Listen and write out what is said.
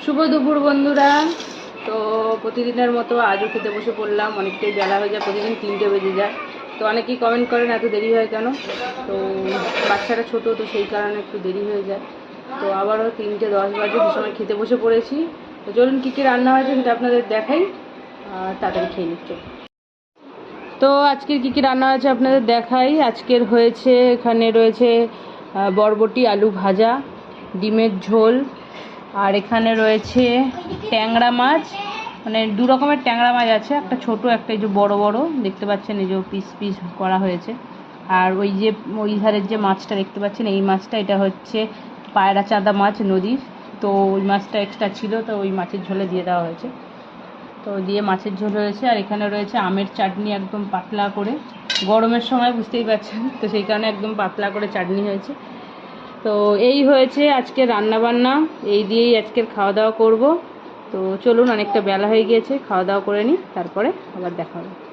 শুভ দুপুর বন্ধুরা। তো প্রতিদিনের মতো আজও খেতে বসে পড়লাম। অনেকটাই বেলা হয়ে যায়, প্রতিদিন 3টে বেজে যায়। তো অনেকেই কমেন্ট করেন এত দেরি হয় কেন। তো বাচ্চাটা ছোটো, তো সেই কারণে একটু দেরি হয়ে যায়। তো আবারও 3:10 বাজে, সে সময় খেতে বসে পড়েছি। তো চলুন কী কী রান্না হয়েছে সেটা আপনাদের দেখাই, আর তাড়াতাড়ি খেয়ে নিচ্ছি। তো আজকের কী কী রান্না হয়েছে আপনাদের দেখাই। আজকের হয়েছে, এখানে রয়েছে বরবটি আলু ভাজা, ডিমের ঝোল, আর এখানে রয়েছে ট্যাংরা মাছ, মানে দু রকমের ট্যাংরা মাছ আছে, একটা ছোট একটা এই যে বড় বড় দেখতে পাচ্ছেন, এই যে পিস পিস করা হয়েছে। আর ওই যে ওই ধারের যে মাছটা দেখতে পাচ্ছেন, এই মাছটা, এটা হচ্ছে পায়রা চাঁদা মাছ নদীর। তো ওই মাছটা এক্সট্রা ছিল, তো ওই মাছের ঝোলে দিয়ে দেওয়া হয়েছে। তো দিয়ে মাছের ঝোল রয়েছে। আর এখানে রয়েছে আমের চাটনি, একদম পাতলা করে, গরমের সময় বুঝতেই পারছেন, তো সেই কারণে একদম পাতলা করে চাটনি হয়েছে। তো এই হয়েছে আজকে রান্নাবান্না, এই দিয়েই আজকের খাওয়া দাওয়া করব। তো চলুন, অনেকটা বেলা হয়ে গিয়েছে, খাওয়া দাওয়া করে নিই, তারপরে আবার দেখা হবে।